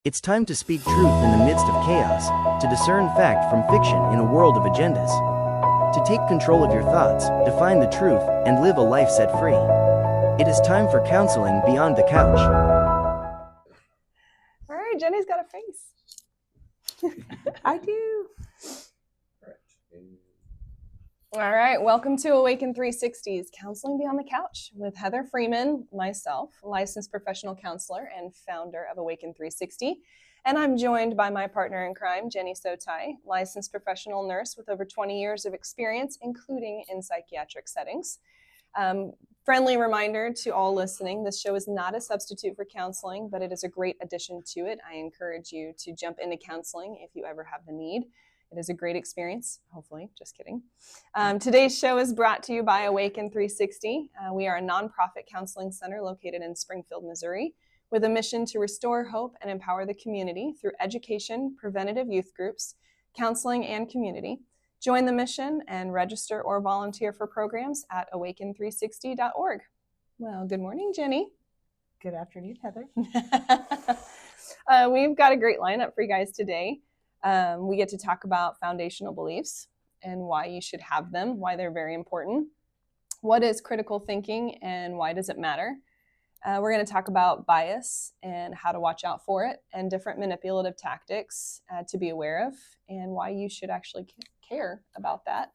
It's time to speak truth in the midst of chaos, to discern fact from fiction in a world of agendas. To take control of your thoughts, define the truth, and live a life set free. It is time for Counseling Beyond the Couch. All right, Jenny's got a face. I do. All right, welcome to AWAKEN360's Counseling Beyond the Couch with Heather Freeman, myself, licensed professional counselor and founder of AWAKEN360. And I'm joined by my partner in crime, Jenny Sotai, licensed professional nurse with over 20 years of experience, including in psychiatric settings. Friendly reminder to all listening, this show is not a substitute for counseling, but it is a great addition to it. I encourage you to jump into counseling if you ever have the need. It is a great experience, hopefully, just kidding. Today's show is brought to you by AWAKEN360. We are a nonprofit counseling center located in Springfield, Missouri, with a mission to restore hope and empower the community through education, preventative youth groups, counseling, and community. Join the mission and register or volunteer for programs at awaken360.org. Well, good morning, Jenny. Good afternoon, Heather. We've got a great lineup for you guys today. We get to talk about foundational beliefs and why you should have them, why they're very important. What is critical thinking and why does it matter? We're going to talk about bias and how to watch out for it, and different manipulative tactics to be aware of, and why you should actually care about that.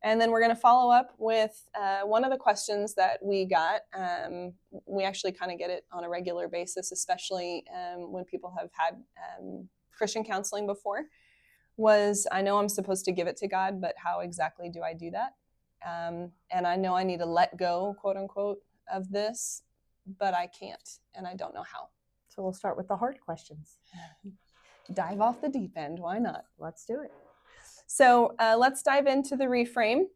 And then we're going to follow up with one of the questions that we got. We actually kind of get it on a regular basis, especially when people have had Christian counseling before, was, I know I'm supposed to give it to God, but how exactly do I do that? And I know I need to let go, quote unquote, of this, but I can't, and I don't know how. So we'll start with the hard questions. Dive off the deep end, why not? Let's do it. So let's dive into the reframe.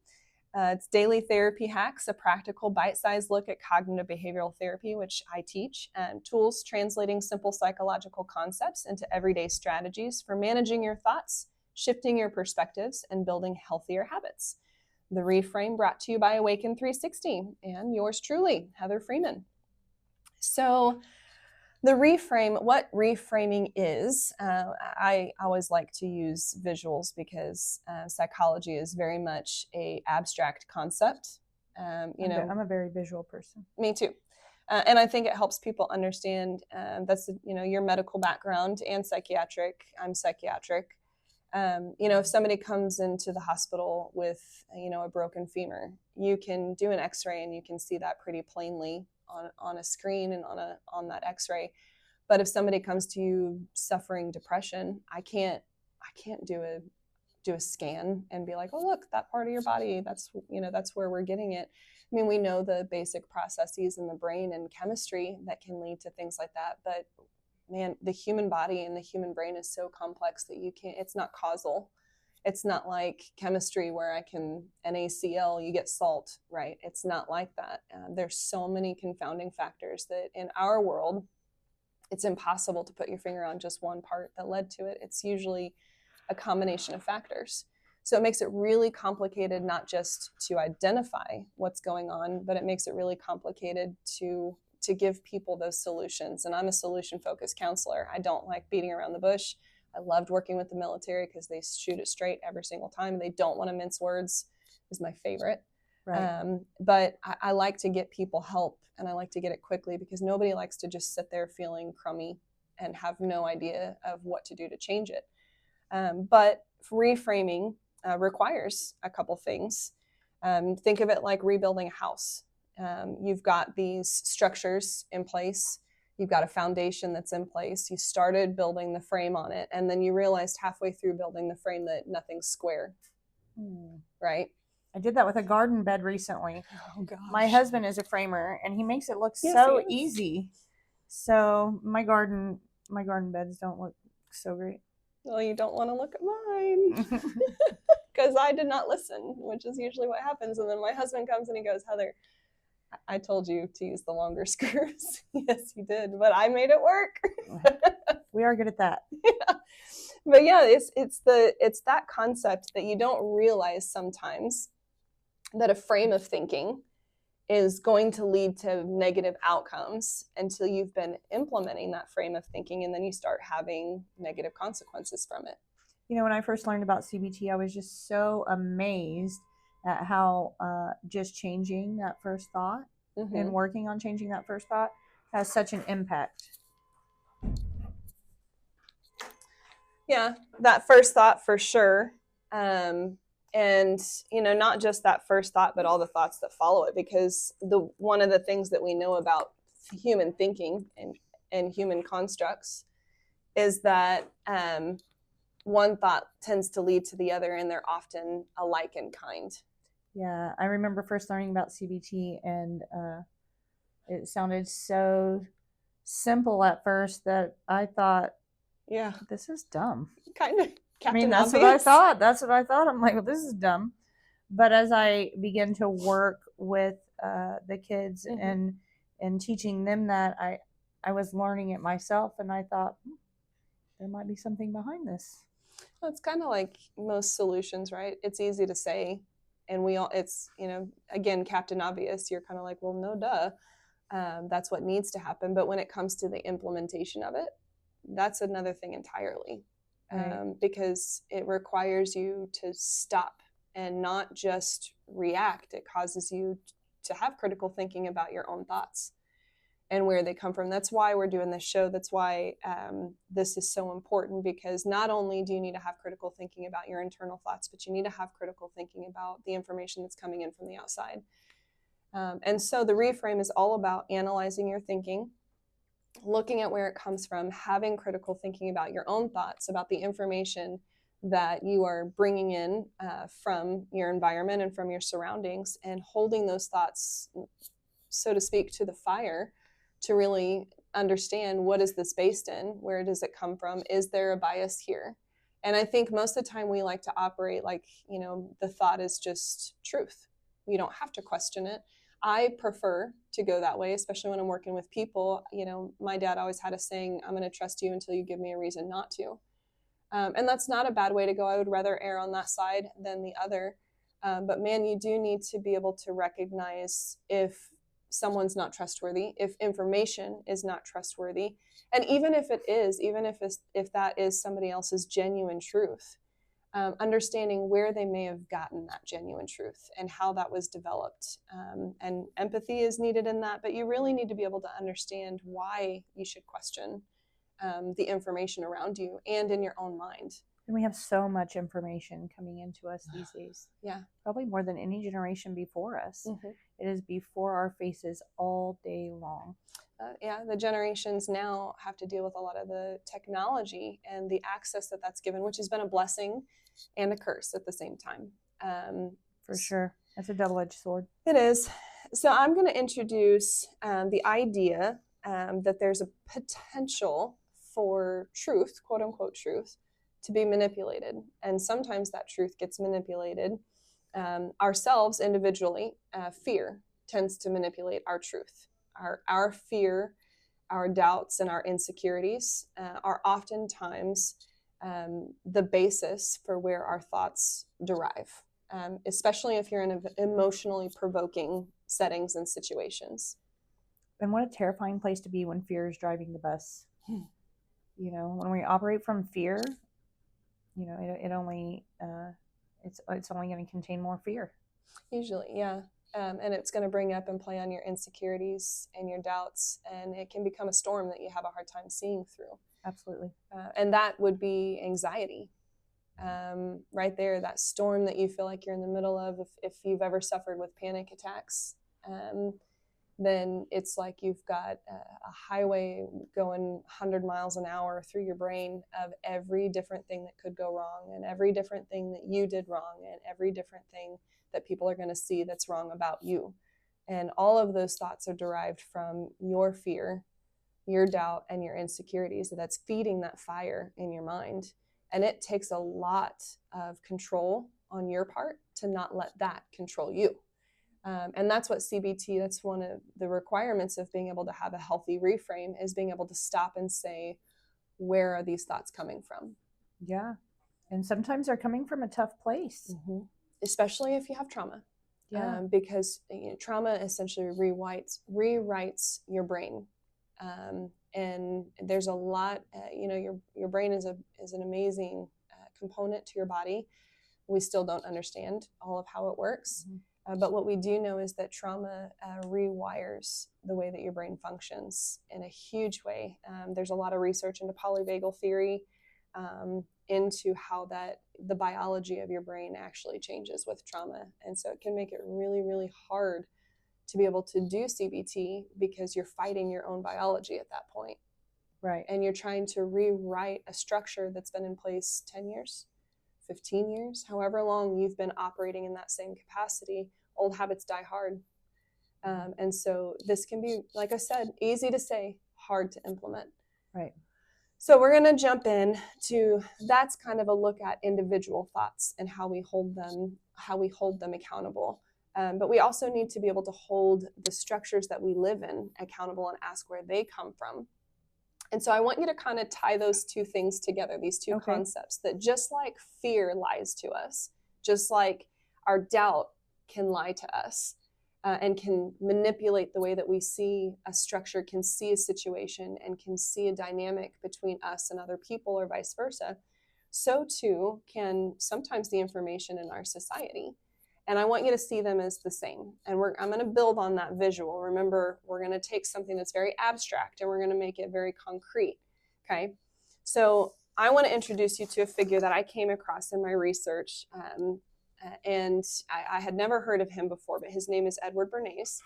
It's Daily Therapy Hacks, a practical bite-sized look at cognitive behavioral therapy, which I teach, and tools translating simple psychological concepts into everyday strategies for managing your thoughts, shifting your perspectives, and building healthier habits. The reframe brought to you by AWAKEN360 and yours truly, Heather Freeman. So the reframe, what reframing is, I always like to use visuals because psychology is very much an abstract concept. I'm a very visual person. Me too. And I think it helps people understand that's, your medical background and psychiatric. I'm psychiatric. If somebody comes into the hospital with, a broken femur, you can do an x-ray and you can see that pretty plainly on a screen and on that x-ray. But if somebody comes to you suffering depression, I can't do a scan and be like, oh, look, that part of your body, that's where we're getting it. I mean, we know the basic processes in the brain and chemistry that can lead to things like that. But man, the human body and the human brain is so complex that it's not causal. It's not like chemistry where I can NaCl, you get salt, right? It's not like that. There's so many confounding factors that in our world, it's impossible to put your finger on just one part that led to it. It's usually a combination of factors. So it makes it really complicated, not just to identify what's going on, but it makes it really complicated to give people those solutions. And I'm a solution-focused counselor. I don't like beating around the bush. I loved working with the military because they shoot it straight every single time. They don't want to mince words, is my favorite. Right. But I like to get people help, and I like to get it quickly because nobody likes to just sit there feeling crummy and have no idea of what to do to change it. But reframing requires a couple things. Think of it like rebuilding a house. You've got these structures in place. You've got a foundation that's in place. You started building the frame on it, and then you realized halfway through building the frame that nothing's square, right? I did that with a garden bed recently. Oh, gosh. My husband is a framer, and he makes it look Yes, so easy. So my garden beds don't look so great. Well, you don't want to look at mine because I did not listen, which is usually what happens. And then my husband comes and he goes, Heather, I told you to use the longer screws. Yes, you did, but I made it work. We are good at that. Yeah. But yeah, it's that concept that you don't realize sometimes, that a frame of thinking is going to lead to negative outcomes until you've been implementing that frame of thinking, and then you start having negative consequences from it. You know, when I first learned about CBT, I was just so amazed at how just changing that first thought and working on changing that first thought has such an impact. Yeah, that first thought for sure. And, you know, not just that first thought, but all the thoughts that follow it, because one of the things that we know about human thinking and human constructs is that one thought tends to lead to the other, and they're often alike in kind. Yeah, I remember first learning about CBT, and it sounded so simple at first that I thought, yeah, this is dumb. Kind of. Captain That's Obvious. what I thought. That's what I thought. I'm like, well, this is dumb. But as I began to work with the kids and teaching them that, I was learning it myself, and I thought, there might be something behind this. Well, it's kind of like most solutions, right? It's easy to say, and it's, you know, again, Captain Obvious. You're kind of like, well, no, duh. That's what needs to happen. But when it comes to the implementation of it, that's another thing entirely. Right. Because it requires you to stop and not just react. It causes you to have critical thinking about your own thoughts and where they come from. That's why we're doing this show. That's why this is so important, because not only do you need to have critical thinking about your internal thoughts, but you need to have critical thinking about the information that's coming in from the outside. And so the reframe is all about analyzing your thinking, looking at where it comes from, having critical thinking about your own thoughts, about the information that you are bringing in from your environment and from your surroundings, and holding those thoughts, so to speak, to the fire to really understand, what is this based in? Where does it come from? Is there a bias here? And I think most of the time we like to operate like, you know, the thought is just truth. You don't have to question it. I prefer to go that way, especially when I'm working with people. You know, my dad always had a saying, I'm going to trust you until you give me a reason not to. And that's not a bad way to go. I would rather err on that side than the other. But man, you do need to be able to recognize if someone's not trustworthy, if information is not trustworthy. And even if it is, even if that is somebody else's genuine truth, understanding where they may have gotten that genuine truth and how that was developed. And empathy is needed in that, but you really need to be able to understand why you should question the information around you and in your own mind. And we have so much information coming into us these days. Yeah. Probably more than any generation before us. It is before our faces all day long. Yeah, the generations now have to deal with a lot of the technology and the access that's given, which has been a blessing and a curse at the same time. For sure. That's a double-edged sword. It is. So I'm going to introduce the idea that there's a potential for truth, quote unquote truth, to be manipulated. And sometimes that truth gets manipulated ourselves individually. Fear tends to manipulate our truth. Our fear, our doubts, and our insecurities are oftentimes the basis for where our thoughts derive, especially if you're in emotionally provoking settings and situations. And what a terrifying place to be when fear is driving the bus. You know, when we operate from fear, you know, it's only going to contain more fear. Usually, yeah. And it's going to bring up and play on your insecurities and your doubts, and it can become a storm that you have a hard time seeing through. Absolutely. And that would be anxiety. Right there, that storm that you feel like you're in the middle of. If you've ever suffered with panic attacks, then it's like you've got a highway going 100 miles an hour through your brain of every different thing that could go wrong, and every different thing that you did wrong, and every different thing that people are going to see that's wrong about you. And all of those thoughts are derived from your fear, your doubt, and your insecurities. That's feeding that fire in your mind. And it takes a lot of control on your part to not let that control you. And that's what CBT, that's one of the requirements of being able to have a healthy reframe, is being able to stop and say, where are these thoughts coming from? Yeah. And sometimes they're coming from a tough place. Especially if you have trauma. Yeah. Because trauma essentially rewrites your brain. And there's a lot, your brain is an amazing component to your body. We still don't understand all of how it works. But what we do know is that trauma rewires the way that your brain functions in a huge way. There's a lot of research into polyvagal theory, into how the biology of your brain actually changes with trauma. And so it can make it really, really hard to be able to do CBT because you're fighting your own biology at that point. Right. And you're trying to rewrite a structure that's been in place 10 years, 15 years, however long you've been operating in that same capacity. Old habits die hard. And so this can be, like I said, easy to say, hard to implement. Right. So we're going to jump in to, that's kind of a look at individual thoughts and how we hold them accountable. But we also need to be able to hold the structures that we live in accountable and ask where they come from. And so I want you to kind of tie those two things together, these two concepts, that just like fear lies to us, just like our doubt can lie to us, and can manipulate the way that we see a structure, can see a situation, and can see a dynamic between us and other people or vice versa, so too can sometimes the information in our society. And I want you to see them as the same. And I'm going to build on that visual. Remember, we're going to take something that's very abstract and we're going to make it very concrete. Okay. So I want to introduce you to a figure that I came across in my research. And I had never heard of him before, but his name is Edward Bernays.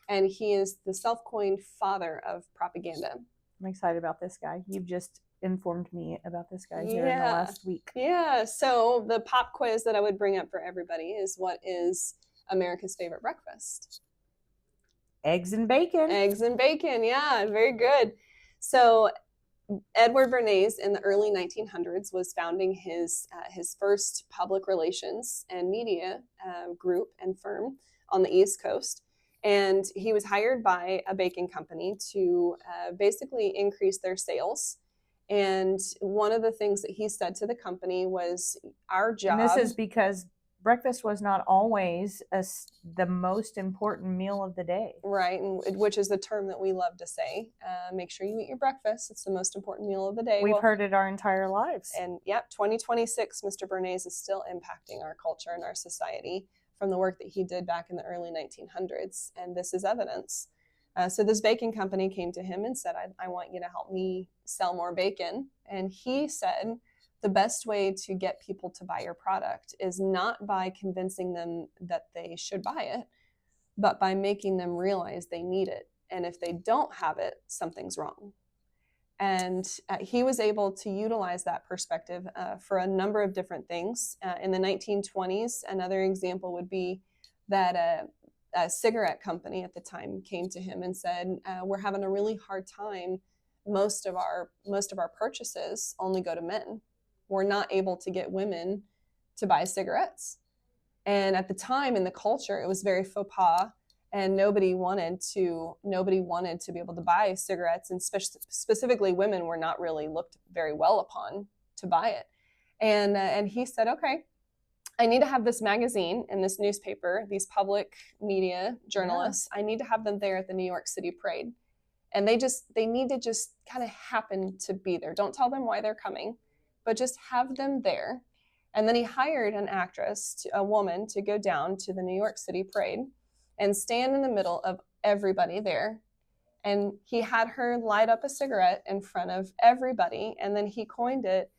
And he is the self-coined father of propaganda. I'm excited about this guy. You've just informed me about this guy here in the last week. Yeah. So the pop quiz that I would bring up for everybody is, what is America's favorite breakfast? Eggs and bacon. Eggs and bacon. Yeah, very good. So Edward Bernays in the early 1900s was founding his first public relations and media group and firm on the East Coast. And he was hired by a baking company to basically increase their sales. And one of the things that he said to the company was, our job... And this is because breakfast was not always the most important meal of the day. Right, and which is the term that we love to say. Make sure you eat your breakfast. It's the most important meal of the day. We've heard it our entire lives. And yep, 2026, Mr. Bernays is still impacting our culture and our society from the work that he did back in the early 1900s. And this is evidence. So this baking company came to him and said, I want you to help me sell more bacon. And he said, the best way to get people to buy your product is not by convincing them that they should buy it, but by making them realize they need it. And if they don't have it, something's wrong. And he was able to utilize that perspective for a number of different things. In the 1920s, another example would be that a cigarette company at the time came to him and said, we're having a really hard time. Most of our purchases only go to men. We're not able to get women to buy cigarettes. And at the time in the culture, it was very faux pas, and nobody wanted to be able to buy cigarettes, and specifically women were not really looked very well upon to buy it. And he said, okay, I need to have this magazine and this newspaper, these public media journalists, I need to have them there at the New York City Parade. And they need to just kind of happen to be there. Don't tell them why they're coming, but just have them there. And then he hired an actress, a woman, to go down to the New York City Parade and stand in the middle of everybody there. And he had her light up a cigarette in front of everybody. And then he coined it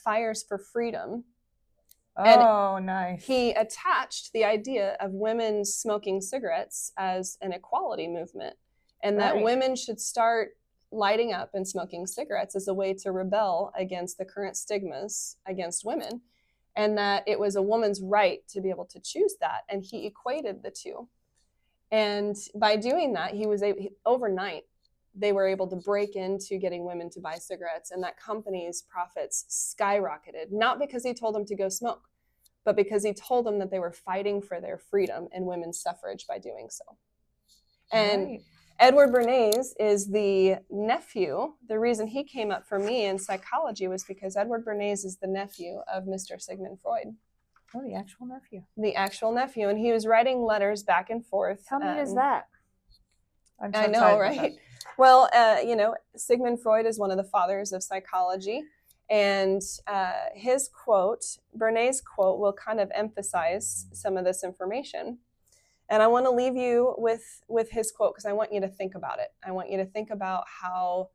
Fires for Freedom. Oh, and nice. He attached the idea of women smoking cigarettes as an equality movement, and that women should start lighting up and smoking cigarettes as a way to rebel against the current stigmas against women, and that it was a woman's right to be able to choose that. And he equated the two. And by doing that, overnight, they were able to break into getting women to buy cigarettes, and that company's profits skyrocketed, not because he told them to go smoke, but because he told them that they were fighting for their freedom and women's suffrage by doing so. And Edward Bernays is the nephew. The reason he came up for me in psychology was because Edward Bernays is the nephew of Mr. Sigmund Freud. Oh, the actual nephew. The actual nephew. And he was writing letters back and forth. How neat is that? I'm so I excited know, about that. right? Well, Sigmund Freud is one of the fathers of psychology. And his quote, Bernays' quote, will kind of emphasize some of this information. And I want to leave you with his quote because I want you to think about it. I want you to think about how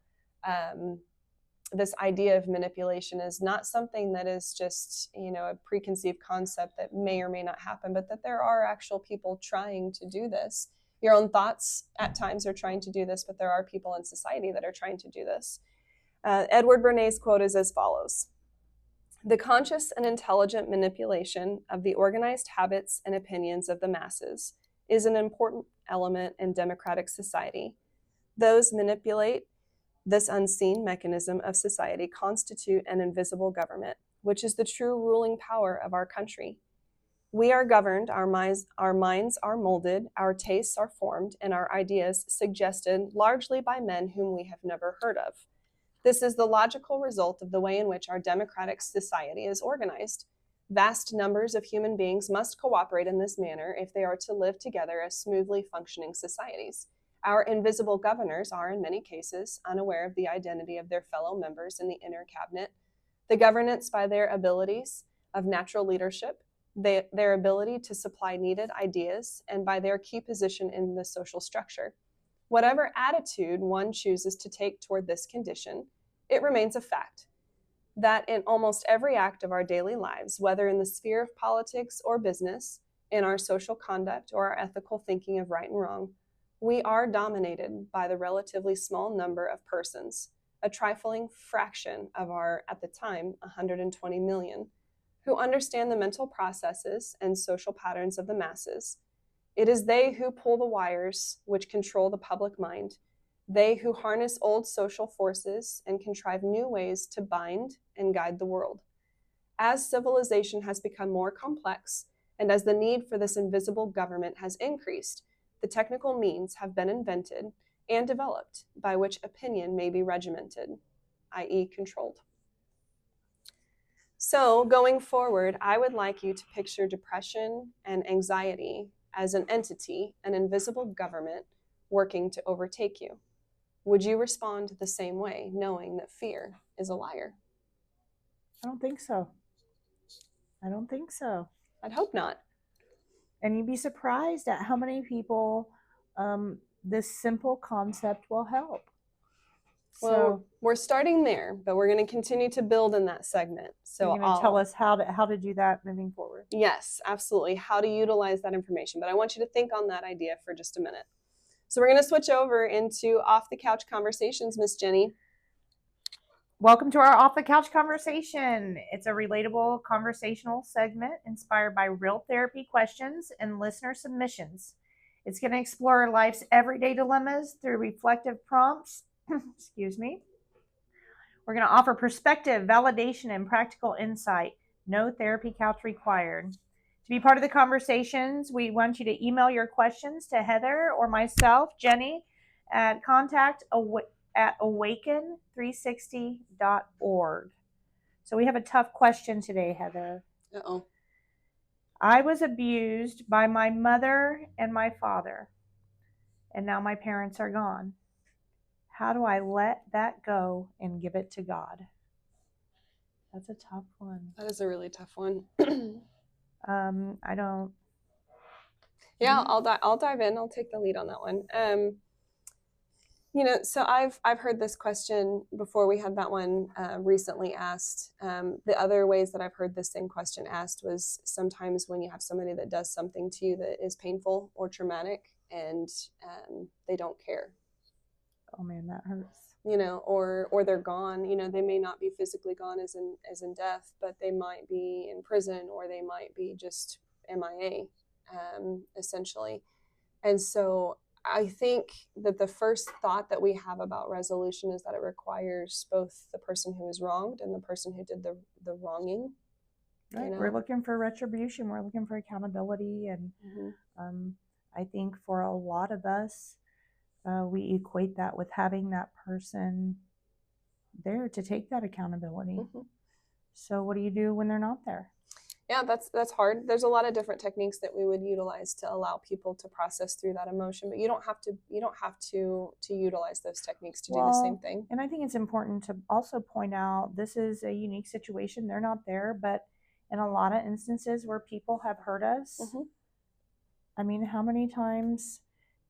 this idea of manipulation is not something that is just, a preconceived concept that may or may not happen, but that there are actual people trying to do this. Your own thoughts at times are trying to do this, but there are people in society that are trying to do this. Edward Bernays' quote is as follows: "The conscious and intelligent manipulation of the organized habits and opinions of the masses is an important element in democratic society. Those manipulate this unseen mechanism of society constitute an invisible government, which is the true ruling power of our country. We are governed, our minds are molded, our tastes are formed, and our ideas suggested largely by men whom we have never heard of. This is the logical result of the way in which our democratic society is organized. Vast numbers of human beings must cooperate in this manner if they are to live together as smoothly functioning societies. Our invisible governors are, in many cases, unaware of the identity of their fellow members in the inner cabinet. The governance by their abilities of natural leadership, their ability to supply needed ideas, and by their key position in the social structure. Whatever attitude one chooses to take toward this condition, it remains a fact that in almost every act of our daily lives, whether in the sphere of politics or business, in our social conduct or our ethical thinking of right and wrong, we are dominated by the relatively small number of persons, a trifling fraction of our, at the time, 120 million, who understand the mental processes and social patterns of the masses. It is they who pull the wires which control the public mind, they who harness old social forces and contrive new ways to bind and guide the world. As civilization has become more complex, and as the need for this invisible government has increased, the technical means have been invented and developed by which opinion may be regimented, i.e. controlled. So going forward, I would like you to picture depression and anxiety as an entity, an invisible government working to overtake you. Would you respond the same way, knowing that fear is a liar? I don't think so. I don't think so. I'd hope not. And you'd be surprised at how many people this simple concept will help. Well, we're starting there, but we're going to continue to build in that segment. So you're going to tell us how to do that moving forward. Yes, absolutely. How to utilize that information. But I want you to think on that idea for just a minute. So we're going to switch over into Off the Couch Conversations, Miss Jenny. Welcome to our Off the Couch Conversation. It's a relatable conversational segment inspired by real therapy questions and listener submissions. It's going to explore life's everyday dilemmas through reflective prompts. Excuse me. We're going to offer perspective, validation, and practical insight. No therapy couch required. To be part of the conversations, we want you to email your questions to Heather or myself, Jenny, at awaken360.org. So we have a tough question today, Heather. Uh-oh. I was abused by my mother and my father, and now my parents are gone. How do I let that go and give it to God? That's a tough one. That is a really tough one. I don't. Yeah, I'll dive in. I'll take the lead on that one. So I've heard this question before. We had that one recently asked. The other ways that I've heard this same question asked was sometimes when you have somebody that does something to you that is painful or traumatic, and they don't care. Oh man, that hurts. Or they're gone. They may not be physically gone as in death, but they might be in prison, or they might be just MIA, essentially. And so I think that the first thought that we have about resolution is that it requires both the person who is wronged and the person who did the wronging. Right. We're looking for retribution. We're looking for accountability. And I think for a lot of us, we equate that with having that person there to take that accountability. Mm-hmm. So what do you do when they're not there? Yeah, that's hard. There's a lot of different techniques that we would utilize to allow people to process through that emotion, but you don't have to utilize those techniques to do the same thing. And I think it's important to also point out this is a unique situation. They're not there, but in a lot of instances where people have hurt us, I mean, how many times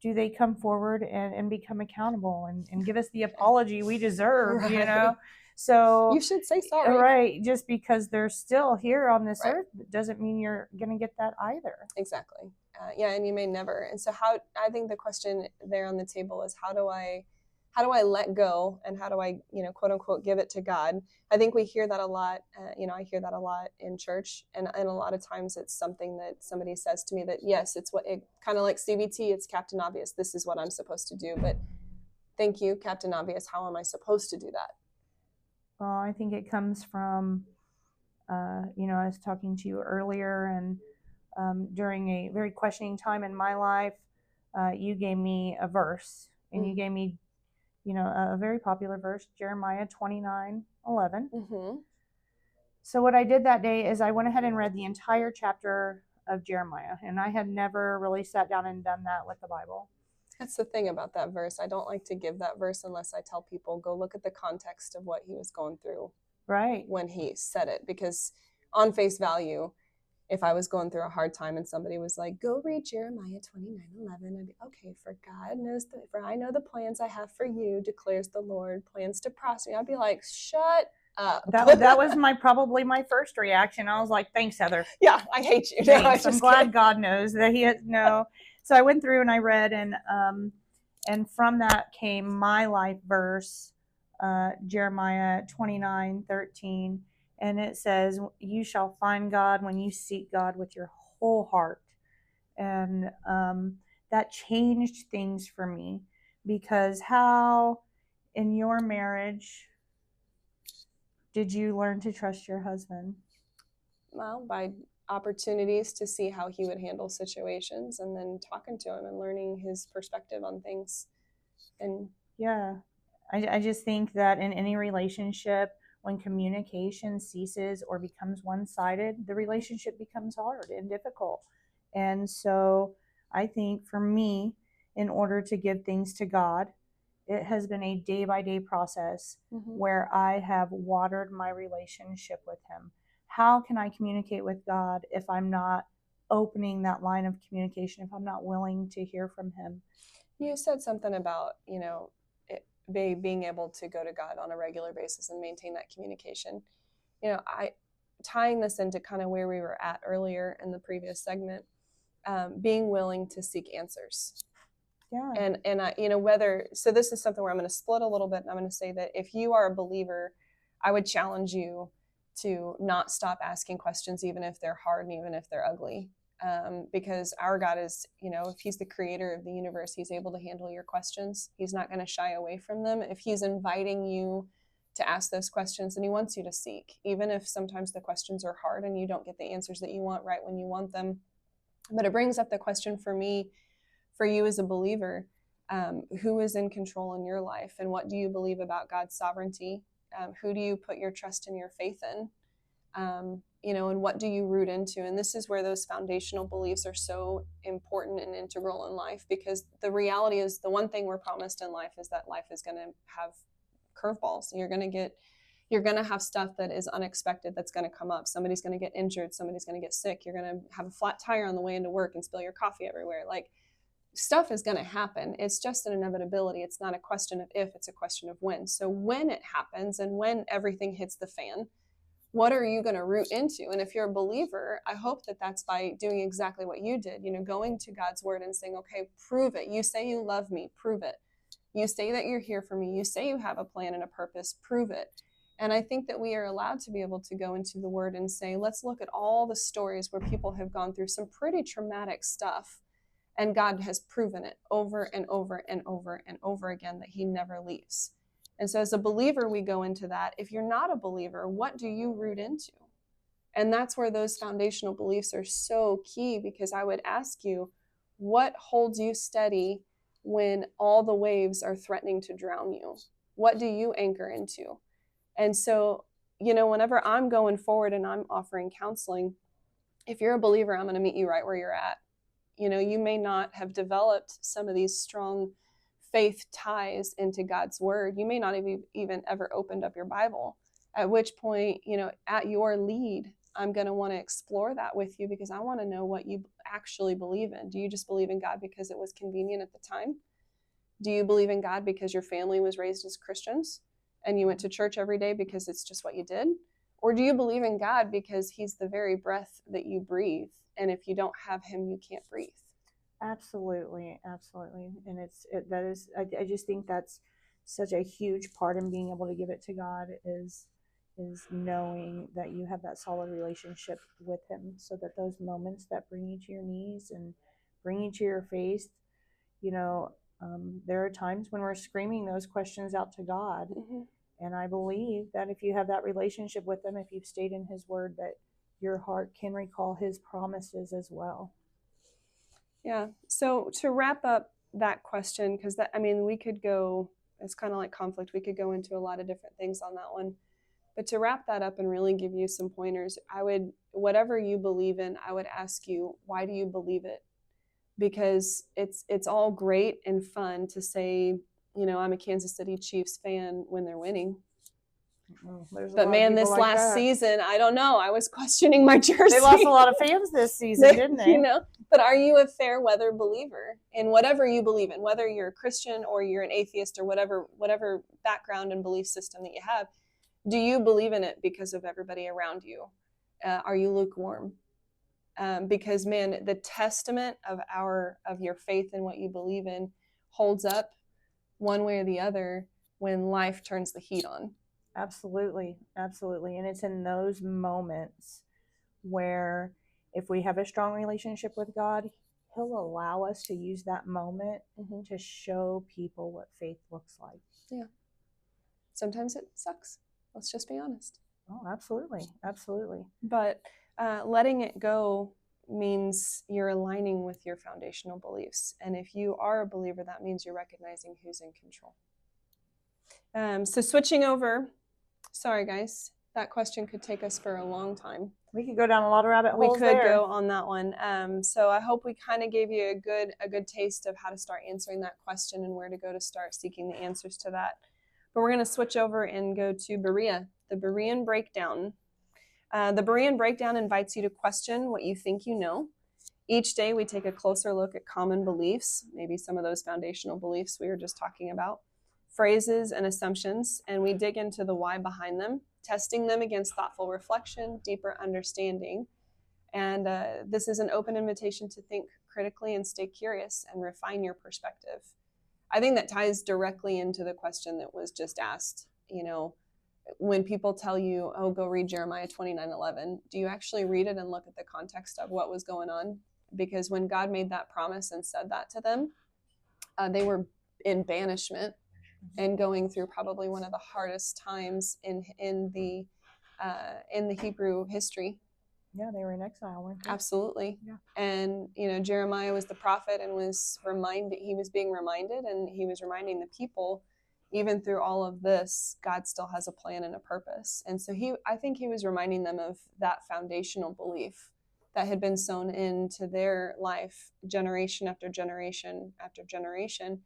do they come forward and become accountable and give us the apology we deserve, Right. you know? So You should say sorry. right, just because they're still here on this Right. earth doesn't mean you're going to get that either. Exactly. Yeah, and you may never. And so I think the question there on the table is how do I let go, and how do I, quote unquote, give it to God? I think we hear that a lot. I hear that a lot in church, and a lot of times it's something that somebody says to me that, yes, it's kind of like CBT, it's Captain Obvious. This is what I'm supposed to do. But thank you, Captain Obvious. How am I supposed to do that? Well, I think it comes from, I was talking to you earlier, and during a very questioning time in my life, you gave me a verse, and you gave me, a very popular verse, Jeremiah 29:11. Mm-hmm. So what I did that day is I went ahead and read the entire chapter of Jeremiah, and I had never really sat down and done that with the Bible. That's the thing about that verse. I don't like to give that verse unless I tell people, go look at the context of what he was going through right when he said it. Because on face value, if I was going through a hard time and somebody was like, go read Jeremiah 29:11, I'd be, okay, for I know the plans I have for you, declares the Lord, plans to prosper you. I'd be like, shut up. That was probably my first reaction. I was like, thanks, Heather. Yeah, I hate you. Thanks. I'm glad God knows that he has no. So I went through and I read, and from that came my life verse, Jeremiah 29:13. And it says, you shall find God when you seek God with your whole heart. And that changed things for me, because how in your marriage did you learn to trust your husband? Well, by opportunities to see how he would handle situations, and then talking to him and learning his perspective on things. And yeah, I just think that in any relationship, when communication ceases or becomes one-sided, the relationship becomes hard and difficult. And so I think for me, in order to give things to God, it has been a day-by-day process where I have watered my relationship with him. How can I communicate with God if I'm not opening that line of communication, if I'm not willing to hear from him? You said something about, being able to go to God on a regular basis and maintain that communication. Tying this into kind of where we were at earlier in the previous segment, being willing to seek answers. Yeah. And I, whether, so this is something where I'm going to split a little bit, and I'm going to say that if you are a believer, I would challenge you to not stop asking questions, even if they're hard and even if they're ugly. Because our God is, if he's the creator of the universe, he's able to handle your questions. He's not going to shy away from them. If he's inviting you to ask those questions, then he wants you to seek, even if sometimes the questions are hard and you don't get the answers that you want right when you want them. But it brings up the question for me, for you as a believer, who is in control in your life, and what do you believe about God's sovereignty? Who do you put your trust and your faith in? And what do you root into? And this is where those foundational beliefs are so important and integral in life, because the reality is, the one thing we're promised in life is that life is going to have curveballs. You're going to have stuff that is unexpected that's going to come up. Somebody's going to get injured. Somebody's going to get sick. You're going to have a flat tire on the way into work and spill your coffee everywhere. Like, stuff is going to happen. It's just an inevitability. It's not a question of if, it's a question of when. So when it happens and when everything hits the fan, what are you going to root into? And if you're a believer, I hope that that's by doing exactly what you did, going to God's word and saying, okay, prove it. You say you love me, prove it. You say that you're here for me. You say you have a plan and a purpose, prove it. And I think that we are allowed to be able to go into the word and say, let's look at all the stories where people have gone through some pretty traumatic stuff, and God has proven it over and over and over and over again that he never leaves. And so as a believer, we go into that. If you're not a believer, what do you root into? And that's where those foundational beliefs are so key, because I would ask you, what holds you steady when all the waves are threatening to drown you? What do you anchor into? And so, whenever I'm going forward and I'm offering counseling, if you're a believer, I'm going to meet you right where you're at. You know, you may not have developed some of these strong faith ties into God's word. You may not have even ever opened up your Bible, at which point, you know, at your lead, I'm going to want to explore that with you, because I want to know what you actually believe in. Do you just believe in God because it was convenient at the time? Do you believe in God because your family was raised as Christians and you went to church every day because it's just what you did? Or do you believe in God because he's the very breath that you breathe? And if you don't have him, you can't breathe. Absolutely, absolutely. And I just think that's such a huge part in being able to give it to God is knowing that you have that solid relationship with him, so that those moments that bring you to your knees and bring you to your face, you know, there are times when we're screaming those questions out to God. Mm-hmm. And I believe that if you have that relationship with him, if you've stayed in his word, that your heart can recall his promises as well. Yeah. So to wrap up that question, because that, I mean, we could go, it's kind of like conflict. We could go into a lot of different things on that one. But to wrap that up and really give you some pointers, whatever you believe in, I would ask you, why do you believe it? Because it's all great and fun to say, you know, I'm a Kansas City Chiefs fan when they're winning. But man, this last season, I don't know. I was questioning my jersey. They lost a lot of fans this season, didn't they? You know, but are you a fair weather believer in whatever you believe in, whether you're a Christian or you're an atheist or whatever background and belief system that you have? Do you believe in it because of everybody around you? Are you lukewarm? Because man, the testament of your faith and what you believe in holds up one way or the other when life turns the heat on. Absolutely, absolutely. And it's in those moments where if we have a strong relationship with God, he'll allow us to use that moment to show people what faith looks like. Yeah. Sometimes it sucks. Let's just be honest. Oh, absolutely. Absolutely. But letting it go means you're aligning with your foundational beliefs. And if you are a believer, that means you're recognizing who's in control. So switching over, sorry guys, that question could take us for a long time. We could go down a lot of rabbit holes. We could go on that one. So I hope we kind of gave you a good taste of how to start answering that question and where to go to start seeking the answers to that. But we're going to switch over and go to Berea, the Berean breakdown. The Berean breakdown invites you to question what you think you know. Each day we take a closer look at common beliefs, maybe some of those foundational beliefs we were just talking about, phrases and assumptions, and we dig into the why behind them, testing them against thoughtful reflection, deeper understanding. And this is an open invitation to think critically and stay curious and refine your perspective. I think that ties directly into the question that was just asked. You know, when people tell you, oh, go read Jeremiah 29:11, do you actually read it and look at the context of what was going on? Because when God made that promise and said that to them, they were in banishment and going through probably one of the hardest times in the Hebrew history. Yeah, they were in exile, weren't they? Absolutely. Yeah. And you know, Jeremiah was the prophet and he was being reminded, and he was reminding the people, even through all of this, God still has a plan and a purpose. And so I think he was reminding them of that foundational belief that had been sown into their life generation after generation after generation.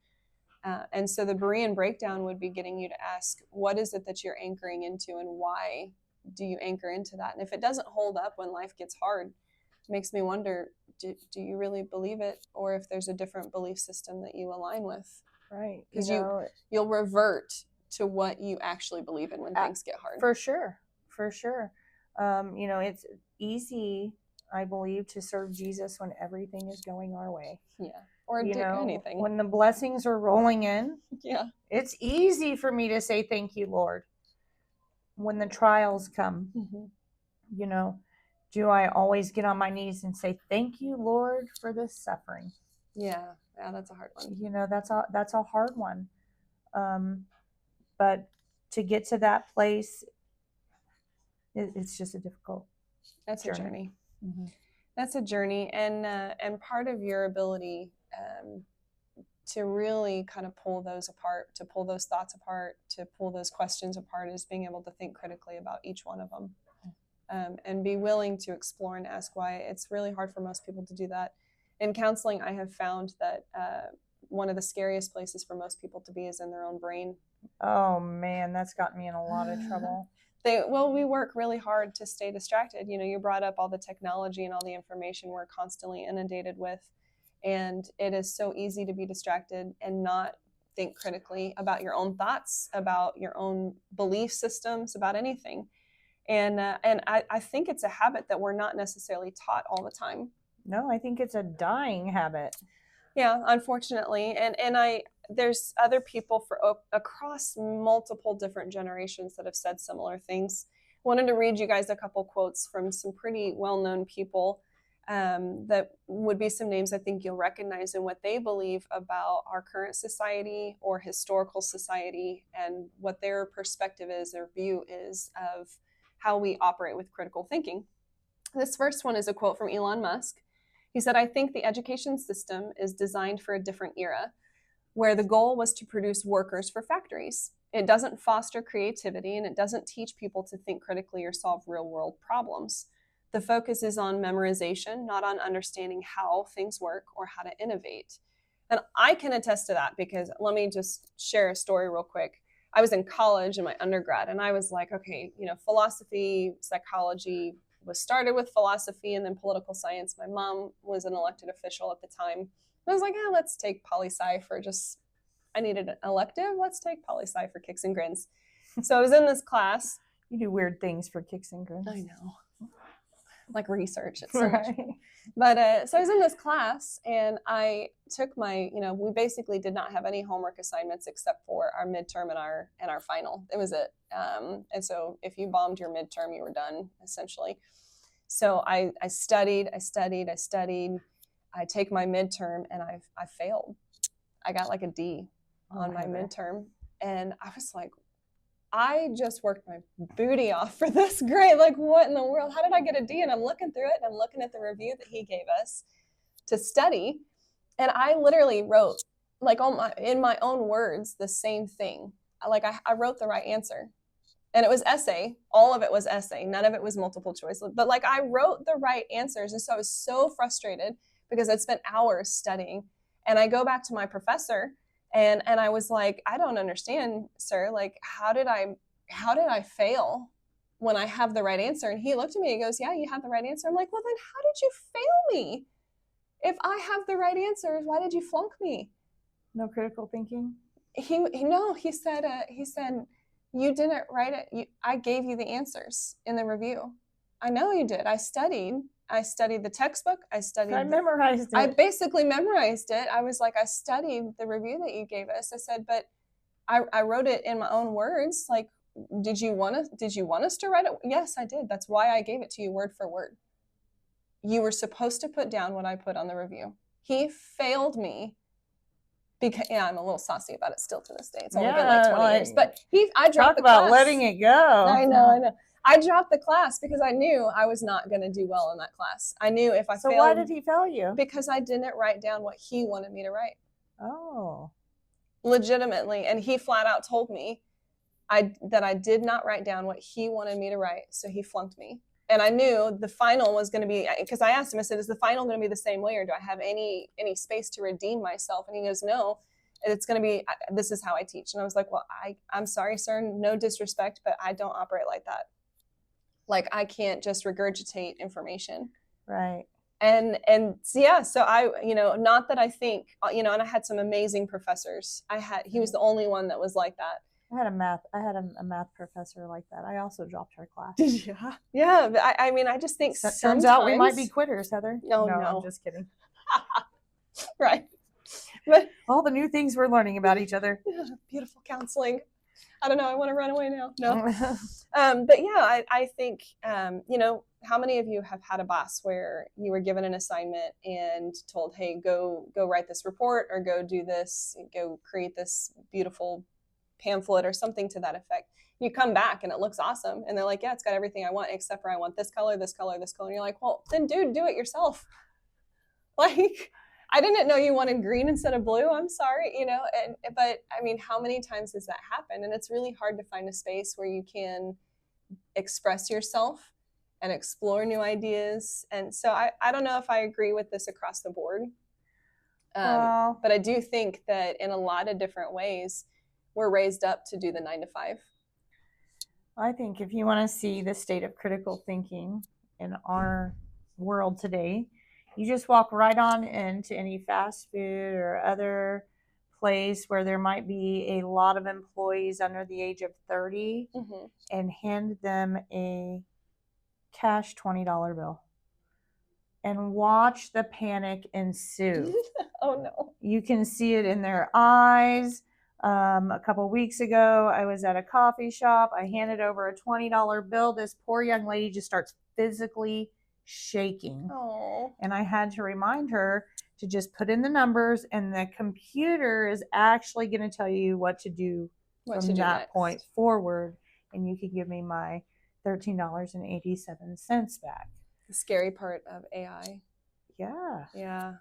And so the Berean breakdown would be getting you to ask, what is it that you're anchoring into, and why do you anchor into that? And if it doesn't hold up when life gets hard, it makes me wonder, do you really believe it? Or if there's a different belief system that you align with. Right. Because you'll revert to what you actually believe in when things get hard. For sure. For sure. You know, it's easy, I believe, to serve Jesus when everything is going our way. Yeah. Or do anything. When the blessings are rolling in, yeah, it's easy for me to say, thank you, Lord. When the trials come, you know, do I always get on my knees and say, thank you, Lord, for this suffering? Yeah, that's a hard one. You know, that's a hard one. But to get to that place, it's just a difficult journey. That's a journey, and part of your ability to really kind of pull those apart, to pull those thoughts apart, to pull those questions apart, is being able to think critically about each one of them. and be willing to explore and ask why. It's really hard for most people to do that. In counseling, I have found that one of the scariest places for most people to be is in their own brain. Oh man, that's got me in a lot of trouble. We work really hard to stay distracted. You brought up all the technology and all the information we're constantly inundated with, and it is so easy to be distracted and not think critically about your own thoughts, about your own belief systems, about anything. And I think it's a habit that we're not necessarily taught all the time. No, I think it's a dying habit. Yeah, unfortunately. And there's other people across multiple different generations that have said similar things. Wanted to read you guys a couple quotes from some pretty well-known people that would be some names I think you'll recognize in what they believe about our current society or historical society, and what their perspective is, their view is of how we operate with critical thinking. This first one is a quote from Elon Musk. He said, "I think the education system is designed for a different era, where the goal was to produce workers for factories. It doesn't foster creativity, and it doesn't teach people to think critically or solve real-world problems. The focus is on memorization, not on understanding how things work or how to innovate." And I can attest to that, because let me just share a story real quick. I was in college in my undergrad, and I was like, okay, philosophy, psychology, was started with philosophy and then political science. My mom was an elected official at the time. And I was like, let's take poli-sci I needed an elective. Let's take poli-sci for kicks and grins. So I was in this class. You do weird things for kicks and grins. I know. Like research. It's so much. But so I was in this class, and I took my, we basically did not have any homework assignments except for our midterm and our final. It was it. And so if you bombed your midterm, you were done, essentially. So I studied. I take my midterm, and I failed. I got like a D on my midterm. And I was like, I just worked my booty off for this grade. Like, what in the world? How did I get a D? And I'm looking through it, and I'm looking at the review that he gave us to study. And I literally wrote, like, in my own words, the same thing. Like, I wrote the right answer. And it was essay. All of it was essay. None of it was multiple choice. But like, I wrote the right answers. And so I was so frustrated because I'd spent hours studying. And I go back to my professor, and I was like, I don't understand, sir. Like, how did I fail when I have the right answer? And he looked at me and goes, yeah, you have the right answer. I'm like, well, then how did you fail me? If I have the right answers, why did you flunk me? No critical thinking? He said, you didn't write it. I gave you the answers in the review. I know you did. I studied the textbook. I memorized it. I basically memorized it. I was like, I studied the review that you gave us. I said, but I wrote it in my own words. Like, did you want us to write it? Yes, I did. That's why I gave it to you word for word. You were supposed to put down what I put on the review. He failed me. Because I'm a little saucy about it still to this day. It's only been like 20 years. But I dropped the class. Talk about letting it go. I know. I dropped the class because I knew I was not going to do well in that class. I knew if I failed. So why did he fail you? Because I didn't write down what he wanted me to write. Oh. Legitimately. And he flat out told me that I did not write down what he wanted me to write. So he flunked me. And I knew the final was going to be, because I asked him, I said, is the final going to be the same way, or do I have any space to redeem myself? And he goes, no, it's going to be, this is how I teach. And I was like, well, I'm sorry, sir, no disrespect, but I don't operate like that. Like, I can't just regurgitate information. Right. And yeah, so I, not that I think, and I had some amazing professors. He was the only one that was like that. I had a math professor like that. I also dropped her class. Did you? Yeah. But I just think so turns out we might be quitters, Heather. No, I'm just kidding. Right. But all the new things we're learning about each other. Beautiful counseling. I don't know. I want to run away now. No. But yeah, I think, how many of you have had a boss where you were given an assignment and told, hey, go write this report, or go do this, go create this beautiful pamphlet or something to that effect. You come back and it looks awesome. And they're like, yeah, it's got everything I want, except for I want this color, this color, this color. And you're like, well, then dude, do it yourself. Like, I didn't know you wanted green instead of blue. I'm sorry, but I mean, how many times has that happened? And it's really hard to find a space where you can express yourself and explore new ideas. And so I don't know if I agree with this across the board. Well, but I do think that in a lot of different ways, we're raised up to do the 9 to 5. I think if you want to see the state of critical thinking in our world today, you just walk right on into any fast food or other place where there might be a lot of employees under the age of 30 and hand them a cash $20 bill and watch the panic ensue. Oh no. You can see it in their eyes. A couple of weeks ago, I was at a coffee shop. I handed over a $20 bill. This poor young lady just starts physically shaking. Oh. And I had to remind her to just put in the numbers, and the computer is actually going to tell you what to do from that next point forward. And you can give me my $13.87 back. The scary part of AI. Yeah. Yeah.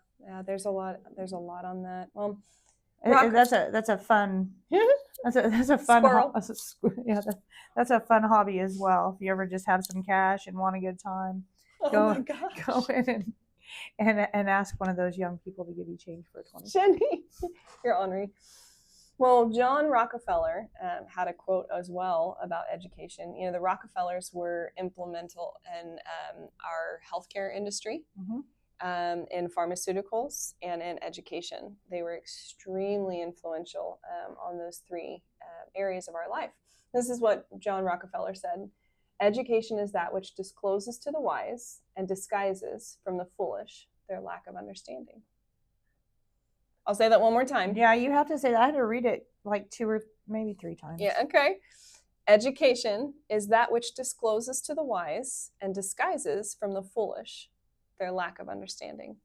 There's a lot on that. Well, that's a fun that's a fun that's a fun hobby as well. If you ever just have some cash and want a good time, oh my gosh, go in and ask one of those young people to give you change for 20. Jenny, you're ornery. Well, John Rockefeller had a quote as well about education. You know, the Rockefellers were implemental in our healthcare industry. In pharmaceuticals and in education. They were extremely influential on those three areas of our life. This is what John Rockefeller said: education is that which discloses to the wise and disguises from the foolish their lack of understanding. I'll say that one more time. Yeah, you have to say that. I had to read it like 2 or maybe 3 times. Yeah, okay. Education is that which discloses to the wise and disguises from the foolish their lack of understanding.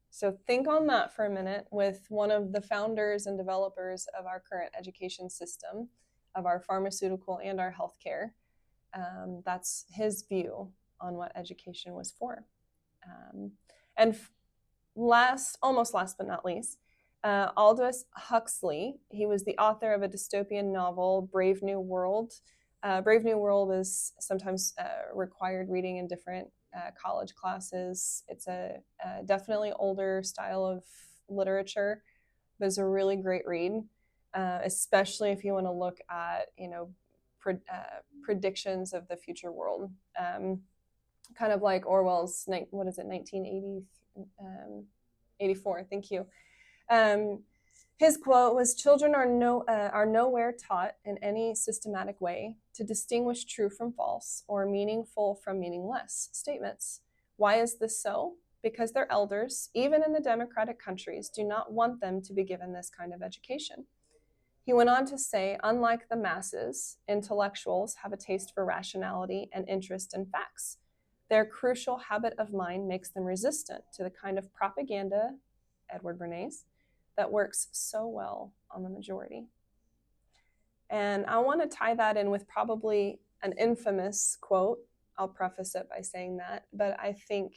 So think on that for a minute with one of the founders and developers of our current education system, of our pharmaceutical and our healthcare. That's his view on what education was for. And almost last but not least, Aldous Huxley. He was the author of a dystopian novel, Brave New World. Brave New World is sometimes required reading in different college classes. It's a definitely older style of literature, but it's a really great read, especially if you want to look at, predictions of the future world. Kind of like Orwell's, 1984, thank you. His quote was, "Children are nowhere taught in any systematic way to distinguish true from false or meaningful from meaningless statements. Why is this so? Because their elders, even in the democratic countries, do not want them to be given this kind of education." He went on to say, unlike the masses, intellectuals have a taste for rationality and interest in facts. Their crucial habit of mind makes them resistant to the kind of propaganda, Edward Bernays, that works so well on the majority. And I want to tie that in with probably an infamous quote. I'll preface it by saying that, but I think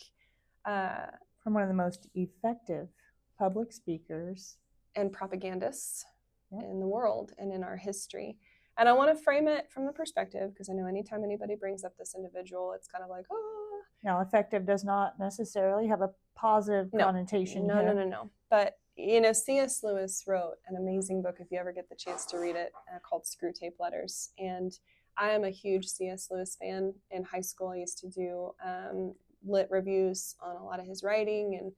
from one of the most effective public speakers and propagandists in the world and in our history. And I want to frame it from the perspective, because I know anytime anybody brings up this individual, it's kind of like, oh. Now, effective does not necessarily have a positive connotation. No. But, C.S. Lewis wrote an amazing book, if you ever get the chance to read it, called Screw Tape Letters. And I am a huge C.S. Lewis fan. In high school, I used to do lit reviews on a lot of his writing.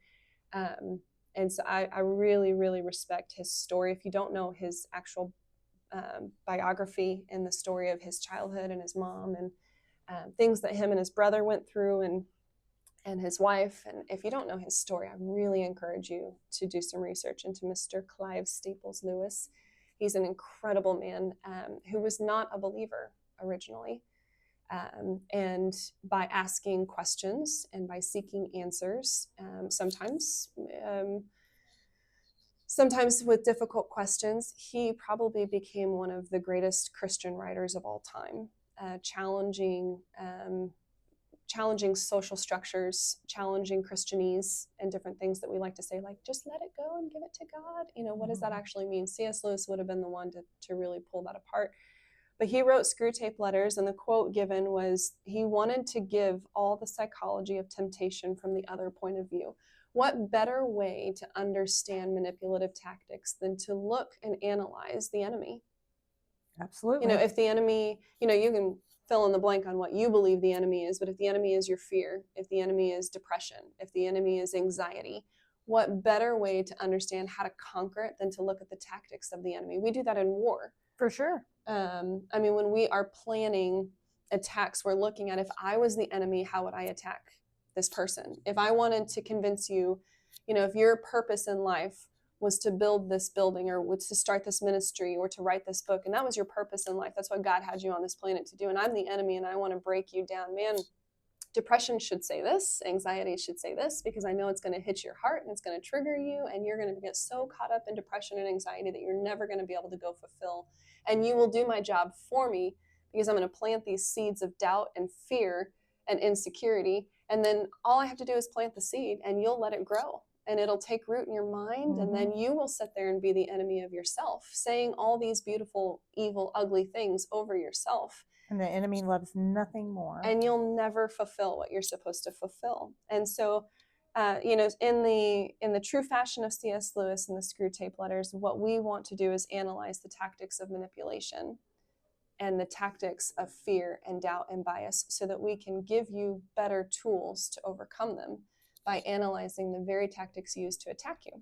And so I really, really respect his story. If you don't know his actual biography and the story of his childhood and his mom and things that him and his brother went through and his wife, and if you don't know his story, I really encourage you to do some research into Mr. Clive Staples Lewis. He's an incredible man who was not a believer originally. And by asking questions and by seeking answers, sometimes with difficult questions, he probably became one of the greatest Christian writers of all time, challenging social structures, challenging Christianese, and different things that we like to say, like, just let it go and give it to God. What does that actually mean? C.S. Lewis would have been the one to really pull that apart. But he wrote Screw Tape Letters, and the quote given was, he wanted to give all the psychology of temptation from the other point of view. What better way to understand manipulative tactics than to look and analyze the enemy? Absolutely. If the enemy, you can fill in the blank on what you believe the enemy is, but if the enemy is your fear, if the enemy is depression, if the enemy is anxiety, what better way to understand how to conquer it than to look at the tactics of the enemy? We do that in war. For sure. When we are planning attacks, we're looking at, if I was the enemy, how would I attack this person? If I wanted to convince you, if your purpose in life was to build this building, or was to start this ministry, or to write this book, and that was your purpose in life, that's what God had you on this planet to do, and I'm the enemy and I want to break you down, man, depression should say this, anxiety should say this, because I know it's going to hit your heart and it's going to trigger you, and you're going to get so caught up in depression and anxiety that you're never going to be able to go fulfill. And you will do my job for me, because I'm going to plant these seeds of doubt and fear and insecurity. And then all I have to do is plant the seed, and you'll let it grow, and it'll take root in your mind. And then you will sit there and be the enemy of yourself, saying all these beautiful, evil, ugly things over yourself. And the enemy loves nothing more. And you'll never fulfill what you're supposed to fulfill. And so, in the true fashion of C.S. Lewis and the Screw Tape Letters, what we want to do is analyze the tactics of manipulation and the tactics of fear and doubt and bias, so that we can give you better tools to overcome them by analyzing the very tactics used to attack you.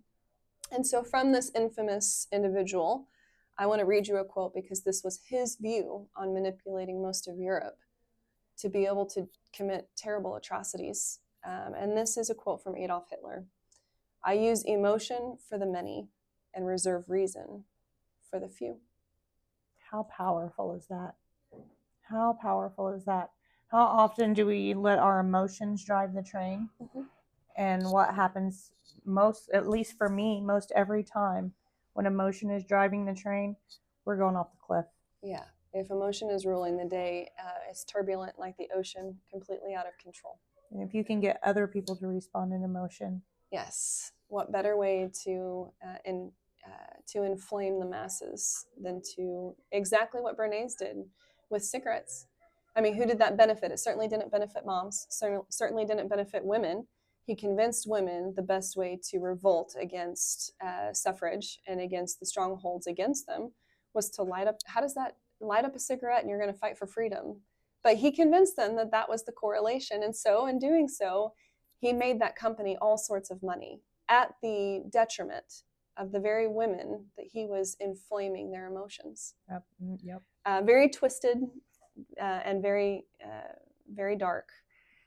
And so from this infamous individual, I want to read you a quote, because this was his view on manipulating most of Europe to be able to commit terrible atrocities. And this is a quote from Adolf Hitler. "I use emotion for the many and reserve reason for the few." How powerful is that? How powerful is that? How often do we let our emotions drive the train? Mm-hmm. And what happens most, at least for me, most every time when emotion is driving the train, we're going off the cliff. Yeah. If emotion is ruling the day, it's turbulent like the ocean, completely out of control. And if you can get other people to respond in emotion. Yes. What better way to inflame the masses than to exactly what Bernays did with cigarettes. I mean, who did that benefit? It certainly didn't benefit moms. Certainly didn't benefit women. He convinced women the best way to revolt against suffrage and against the strongholds against them was to light up. How does that light up a cigarette and you're going to fight for freedom? But he convinced them that that was the correlation. And so in doing so, he made that company all sorts of money at the detriment of the very women that he was inflaming their emotions. Yep. Very twisted and very, very dark.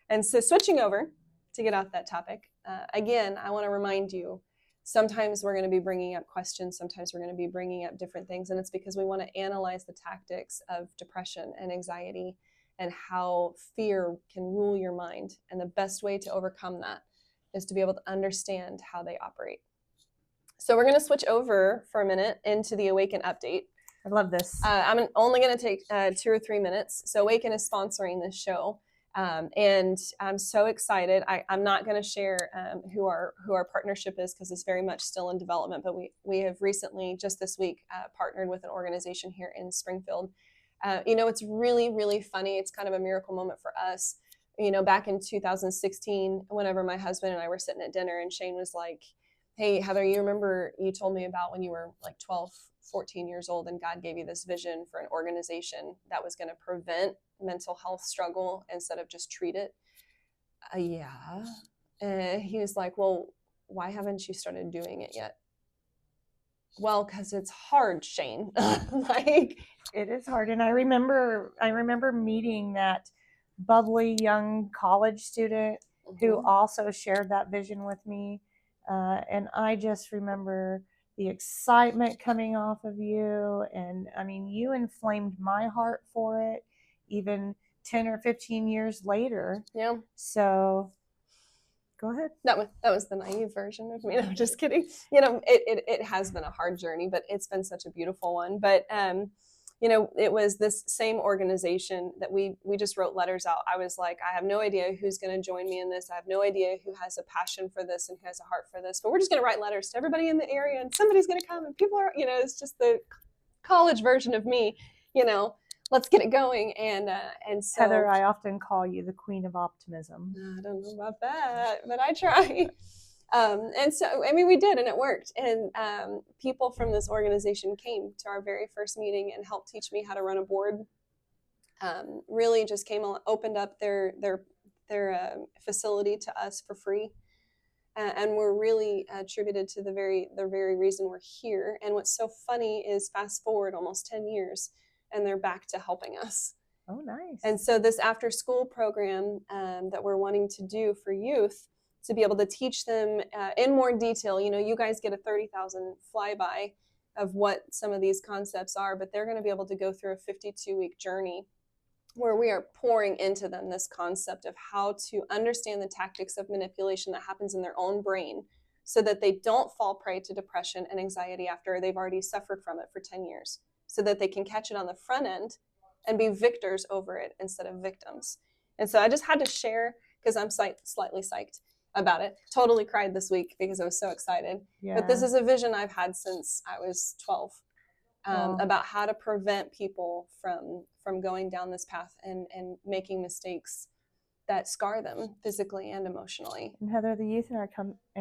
And so switching over to get off that topic, again, I want to remind you, sometimes we're going to be bringing up questions, sometimes we're going to be bringing up different things, and it's because we want to analyze the tactics of depression and anxiety and how fear can rule your mind. And the best way to overcome that is to be able to understand how they operate. So we're going to switch over for a minute into the Awaken update. I love this. I'm only going to take 2 or 3 minutes. So Awaken is sponsoring this show. And I'm so excited. I'm not going to share who our partnership is, because it's very much still in development. But we have recently, just this week, partnered with an organization here in Springfield. It's really, really funny. It's kind of a miracle moment for us. Back in 2016, whenever my husband and I were sitting at dinner, and Shane was like, "Hey, Heather, you remember you told me about when you were like 12, 14 years old, and God gave you this vision for an organization that was going to prevent mental health struggle instead of just treat it?" Yeah. And he was like, "Well, why haven't you started doing it yet?" "Well, because it's hard, Shane." Like, it is hard. And I remember meeting that bubbly young college student who also shared that vision with me. And I just remember the excitement coming off of you. And I mean, you inflamed my heart for it, even 10 or 15 years later. Yeah. So go ahead. That was the naive version of me. No, just kidding. It has been a hard journey, but it's been such a beautiful one. But it was this same organization that we just wrote letters out. I was like, I have no idea who's going to join me in this. I have no idea who has a passion for this and who has a heart for this, but we're just going to write letters to everybody in the area, and somebody's going to come, and people are, it's just the college version of me, let's get it going. And so Heather, I often call you the queen of optimism. I don't know about that, but I try. And so, I mean, we did, and it worked. And people from this organization came to our very first meeting and helped teach me how to run a board. Really just came on, opened up their facility to us for free. And we're really attributed to the very reason we're here. And what's so funny is fast forward almost 10 years, and they're back to helping us. Oh, nice. And so this after school program that we're wanting to do for youth, to be able to teach them in more detail, you guys get a 30,000 flyby of what some of these concepts are, but they're going to be able to go through a 52-week journey where we are pouring into them this concept of how to understand the tactics of manipulation that happens in their own brain so that they don't fall prey to depression and anxiety after they've already suffered from it for 10 years, so that they can catch it on the front end and be victors over it instead of victims. And so I just had to share because I'm slightly psyched about it. Totally cried this week because I was so excited. Yeah. But this is a vision I've had since I was 12. About how to prevent people from going down this path and making mistakes that scar them physically and emotionally. And Heather, the youth in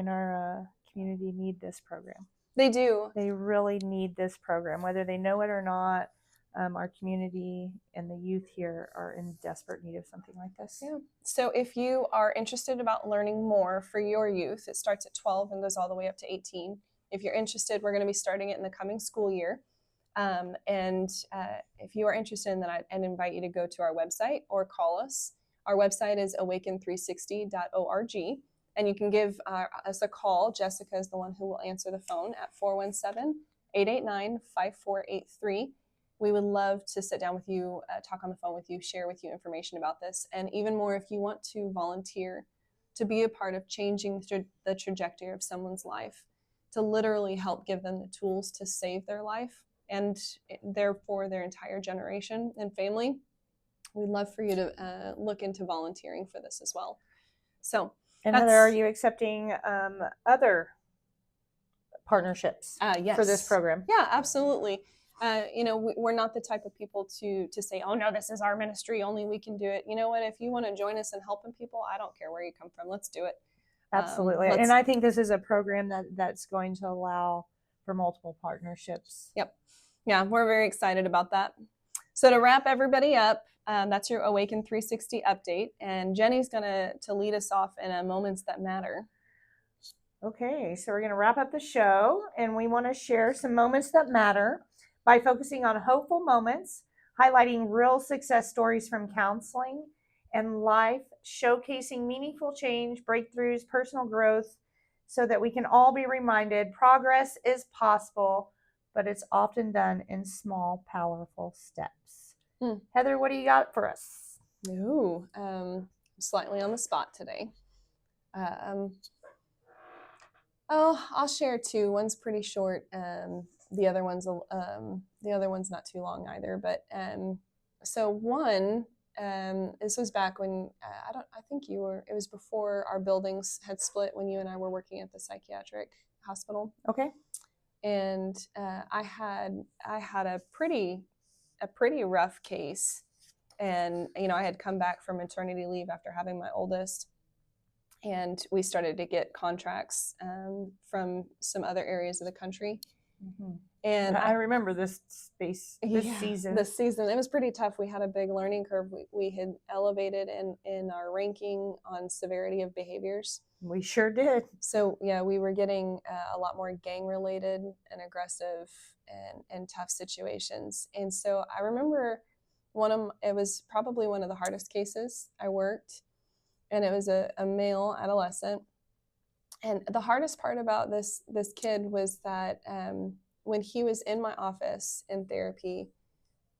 our community need this program. They do. They really need this program, whether they know it or not. Our community and the youth here are in desperate need of something like this. Yeah. So if you are interested about learning more for your youth, it starts at 12 and goes all the way up to 18. If you're interested, we're going to be starting it in the coming school year. If you are interested in that, I'd invite you to go to our website or call us. Our website is AWAKEN360.org, and you can give us a call. Jessica is the one who will answer the phone at 417-889-5483. We would love to sit down with you, talk on the phone with you, share with you information about this, and even more if you want to volunteer to be a part of changing the trajectory of someone's life, to literally help give them the tools to save their life and therefore their entire generation and family. We'd love for you to look into volunteering for this as well. So, and Heather, are you accepting other partnerships yes. for this program? Yeah, absolutely. We're not the type of people to say, oh no, this is our ministry, only we can do it. You know what? If you want to join us in helping people, I don't care where you come from. Let's do it. Absolutely. And I think this is a program that's going to allow for multiple partnerships. Yep. Yeah, we're very excited about that. So to wrap everybody up, that's your Awaken 360 update. And Jenny's going to lead us off in a Moments That Matter. Okay, so we're going to wrap up the show, and we want to share some moments that matter by focusing on hopeful moments, highlighting real success stories from counseling and life, showcasing meaningful change, breakthroughs, personal growth, so that we can all be reminded progress is possible, but it's often done in small, powerful steps. Heather, what do you got for us? Ooh, slightly on the spot today. I'll share two. One's pretty short. The other one's not too long either. But so one, this was back when it was before our buildings had split, when you and I were working at the psychiatric hospital. Okay. And I had a pretty rough case, and I had come back from maternity leave after having my oldest, and we started to get contracts from some other areas of the country. Mm-hmm. And I remember this season. This season, it was pretty tough. We had a big learning curve. We had elevated in our ranking on severity of behaviors. We sure did. So yeah, we were getting a lot more gang-related and aggressive and tough situations. And so I remember it was probably one of the hardest cases I worked, and it was a male adolescent. And the hardest part about this kid was that when he was in my office in therapy,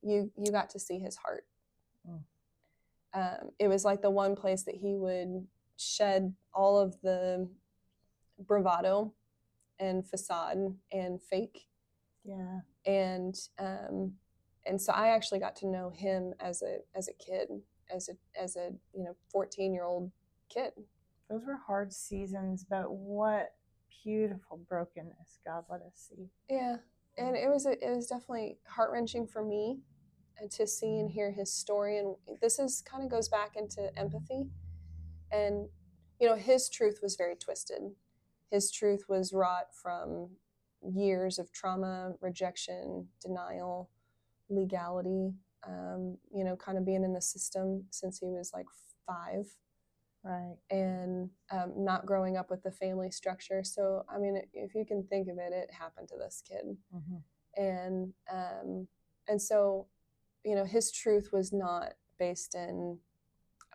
you got to see his heart. It was like the one place that he would shed all of the bravado and facade and fake. Yeah. And so I actually got to know him as a kid, as a 14-year-old kid. Those were hard seasons, but what beautiful brokenness God let us see. Yeah, and it was definitely heart-wrenching for me, to see and hear his story. And this is kind of goes back into empathy. And, you know, his truth was very twisted. His truth was wrought from years of trauma, rejection, denial, legality, you know, kind of being in the system since he was like 5. Right. And not growing up with the family structure. So, I mean, if you can think of it, it happened to this kid. And so, you know, his truth was not based in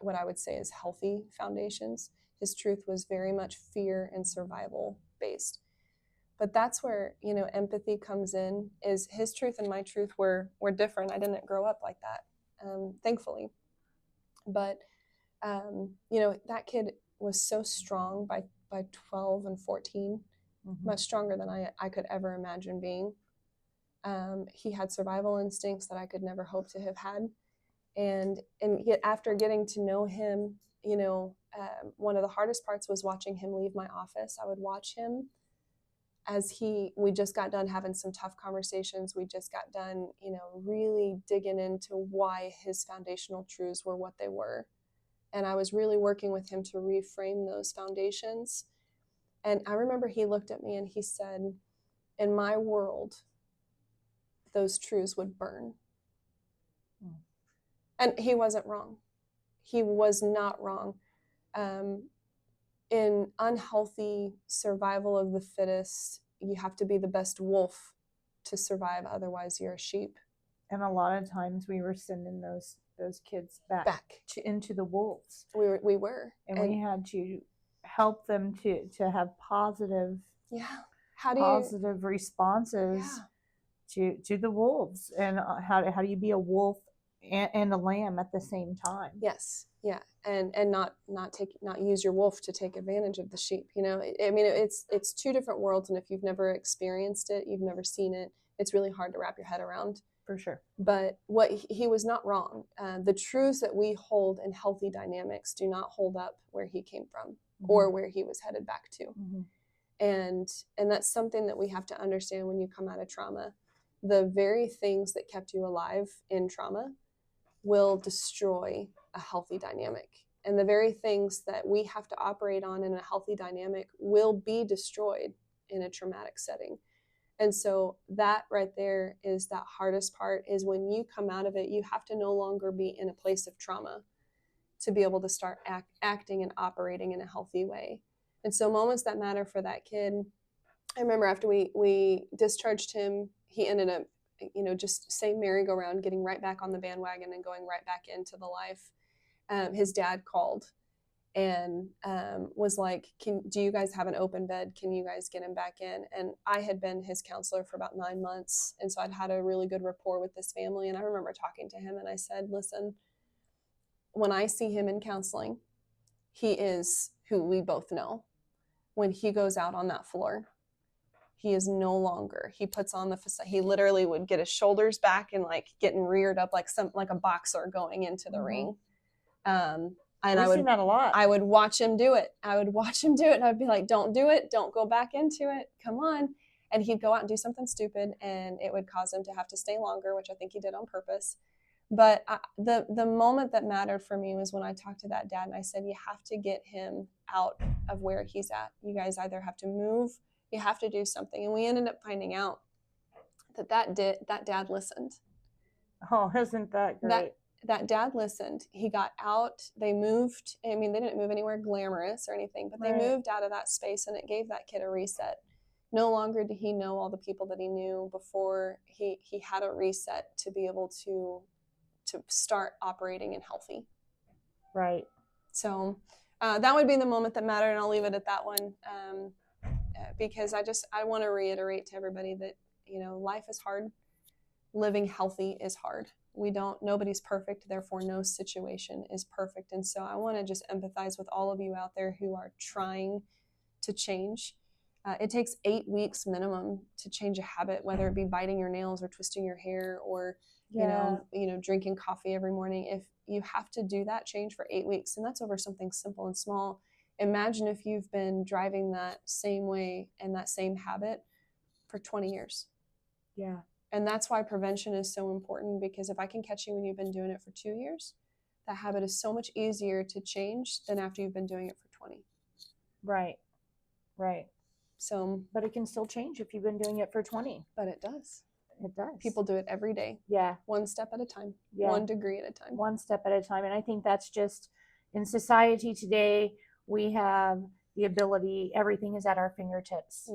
what I would say is healthy foundations. His truth was very much fear and survival based. But that's where, you know, empathy comes in. Is his truth and my truth were different. I didn't grow up like that, thankfully. But you know, that kid was so strong by 12 and 14, much stronger than I could ever imagine being. He had survival instincts that I could never hope to have had. And yet after getting to know him, you know, one of the hardest parts was watching him leave my office. I would watch him as we just got done having some tough conversations. We just got done, you know, really digging into why his foundational truths were what they were. And I was really working with him to reframe those foundations. And I remember he looked at me and he said, in my world, those truths would burn. And he wasn't wrong. He was not wrong. In unhealthy survival of the fittest, you have to be the best wolf to survive. Otherwise, you're a sheep. And a lot of times we were sending those kids back into the wolves. We were. And we had to help them to have positive responses to the wolves. And how do you be a wolf and a lamb at the same time? Yes. Yeah. And not use your wolf to take advantage of the sheep. You know, I mean, it's two different worlds. And if you've never experienced it, you've never seen it, it's really hard to wrap your head around. For sure. But what he was not wrong. The truths that we hold in healthy dynamics do not hold up where he came from or where he was headed back to. And that's something that we have to understand when you come out of trauma. The very things that kept you alive in trauma will destroy a healthy dynamic. And the very things that we have to operate on in a healthy dynamic will be destroyed in a traumatic setting. And so that right there is that hardest part, is when you come out of it, you have to no longer be in a place of trauma to be able to start acting and operating in a healthy way. And so moments that matter for that kid, I remember after we discharged him, he ended up, you know, just same merry-go-round, getting right back on the bandwagon and going right back into the life. His dad called and was like, do you guys have an open bed? Can you guys get him back in? And I had been his counselor for about 9 months. And so I'd had a really good rapport with this family. And I remember talking to him and I said, listen, when I see him in counseling, he is who we both know. When he goes out on that floor, he is no longer, he puts on the facade. He literally would get his shoulders back and like getting reared up like a boxer going into the ring. And We've seen that a lot. I would watch him do it. And I'd be like, don't do it. Don't go back into it. Come on. And he'd go out and do something stupid and it would cause him to have to stay longer, which I think he did on purpose. But the moment that mattered for me was when I talked to that dad and I said, you have to get him out of where he's at. You guys either have to move, you have to do something. And we ended up finding out that dad listened. Oh, isn't that great? That dad listened. He got out. They moved. I mean, they didn't move anywhere glamorous or anything, but they moved out of that space and it gave that kid a reset. No longer did he know all the people that he knew before. He had a reset to be able to start operating and healthy. Right. So that would be the moment that mattered, and I'll leave it at that one because I want to reiterate to everybody that, you know, life is hard. Living healthy is hard. Nobody's perfect, therefore no situation is perfect. And so I want to just empathize with all of you out there who are trying to change. It takes 8 weeks minimum to change a habit, whether it be biting your nails or twisting your hair or, you know, drinking coffee every morning. If you have to do that change for 8 weeks, and that's over something simple and small, imagine if you've been driving that same way and that same habit for 20 years. Yeah. And that's why prevention is so important, because if I can catch you when you've been doing it for 2 years, that habit is so much easier to change than after you've been doing it for 20. Right. Right. So, But it can still change if you've been doing it for 20. but it does. It does. People do it every day, Yeah. one step at a time, Yeah. 1 degree at a time. One step at a time. And I think that's just in society today, we have the ability, everything is at our fingertips.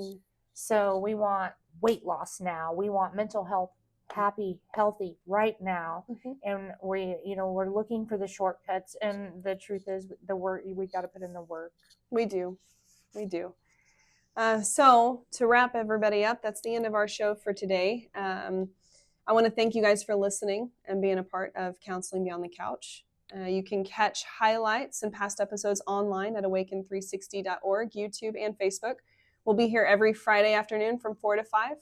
So we want weight loss now. We want mental health, happy, healthy right now. And we're looking for the shortcuts. And the truth is the work, we got to put in the work. We do. So to wrap everybody up, that's the end of our show for today. I want to thank you guys for listening and being a part of Counseling Beyond the Couch. You can catch highlights and past episodes online at AWAKEN360.org, YouTube, and Facebook. We'll be here every Friday afternoon from 4 to 5.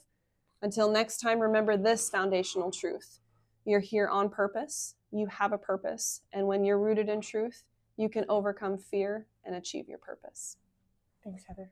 Until next time, remember this foundational truth. You're here on purpose. You have a purpose. And when you're rooted in truth, you can overcome fear and achieve your purpose. Thanks, Heather.